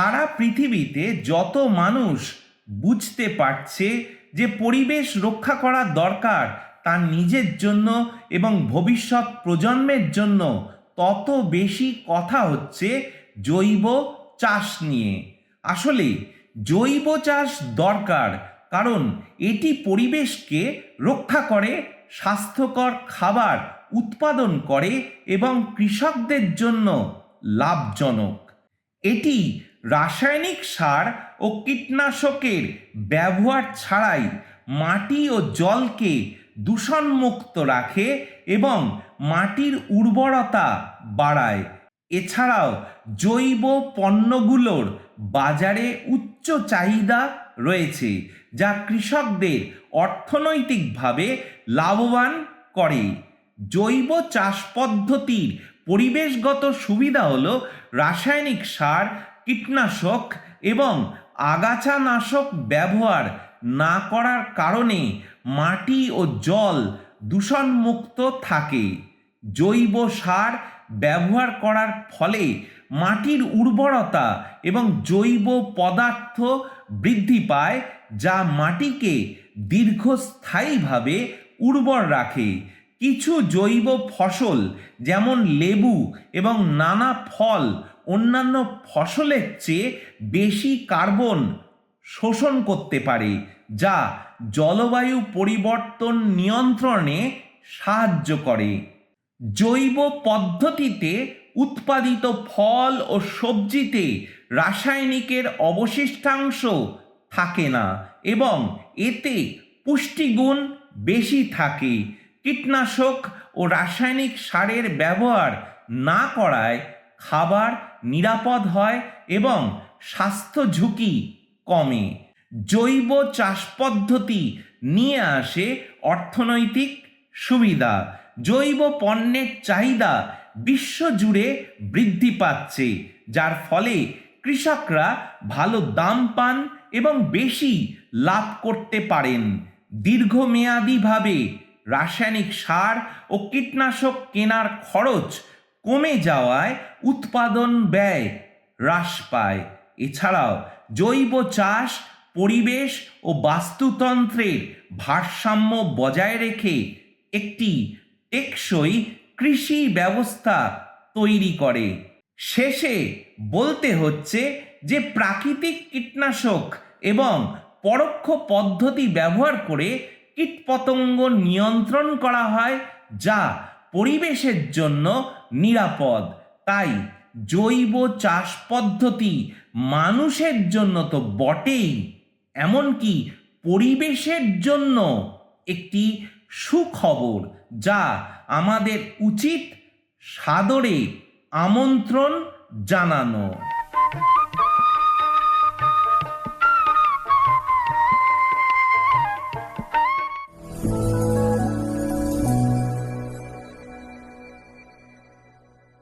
সারা পৃথিবীতে যত মানুষ বুঝতে পারছে যে পরিবেশ রক্ষা করা দরকার তার নিজের জন্য এবং ভবিষ্যৎ প্রজন্মের জন্য, তত বেশি কথা হচ্ছে জৈব চাষ নিয়ে। আসলে জৈব চাষ দরকার, কারণ এটি পরিবেশকে রক্ষা করে, স্বাস্থ্যকর খাবার উৎপাদন করে এবং কৃষকদের জন্য লাভজনক। এটি রাসায়নিক সার ও কীটনাশকের ব্যবহার ছাড়াই মাটি ও জলকে দূষণমুক্ত রাখে এবং মাটির উর্বরতা বাড়ায়। এছাড়াও জৈব পণ্যগুলোর বাজারে উচ্চ চাহিদা রয়েছে, যা কৃষকদের অর্থনৈতিকভাবে লাভবান করে। জৈব চাষ পদ্ধতির পরিবেশগত সুবিধা হলো রাসায়নিক সার, কীটনাশক এবং আগাছানাশক ব্যবহার না করার কারণে মাটি ও জল দূষণমুক্ত থাকে। জৈব সার ব্যবহার করার ফলে মাটির উর্বরতা এবং জৈব পদার্থ বৃদ্ধি পায়, যা মাটিকে দীর্ঘস্থায়ীভাবে উর্বর রাখে। কিছু জৈব ফসল যেমন লেবু এবং নানা ফল অন্যান্য ফসলের চেয়ে বেশি কার্বন শোষণ করতে পারে, যা জলবায়ু পরিবর্তন নিয়ন্ত্রণে সাহায্য করে। জৈব পদ্ধতিতে উৎপাদিত ফল ও সবজিতে রাসায়নিকের অবশিষ্টাংশ থাকে না এবং এতে পুষ্টিগুণ বেশি থাকে। কীটনাশক ও রাসায়নিক সারের ব্যবহার না করায় খাবার নিরাপদ হয় এবং স্বাস্থ্য ঝুঁকি কমে। জৈব চাষ পদ্ধতি নিয়ে আসে অর্থনৈতিক সুবিধা। জৈব পণ্যের চাহিদা বিশ্বজুড়ে বৃদ্ধি পাচ্ছে, যার ফলে কৃষকরা ভালো দাম পান এবং বেশি লাভ করতে পারেন। দীর্ঘমেয়াদীভাবে রাসায়নিক সার ও কীটনাশক কেনার খরচ কমে যাওয়ায় উৎপাদন ব্যয় হ্রাস পায়। এছাড়াও জৈব চাষ পরিবেশ ও বাস্তুতন্ত্রের ভারসাম্য বজায় রেখে একটি টেকসই কৃষি ব্যবস্থা তৈরি করে। শেষে বলতে হচ্ছে যে প্রাকৃতিক কীটনাশক এবং পরোক্ষ পদ্ধতি ব্যবহার করে কীটপতঙ্গ নিয়ন্ত্রণ করা হয়, যা পরিবেশের জন্য নিরাপদ। তাই জৈব চাষ পদ্ধতি মানুষের জন্য তো বটেই, এমনকি পরিবেশের জন্য একটি সুখবর, যা আমাদের উচিত সাদরে আমন্ত্রণ জানানো।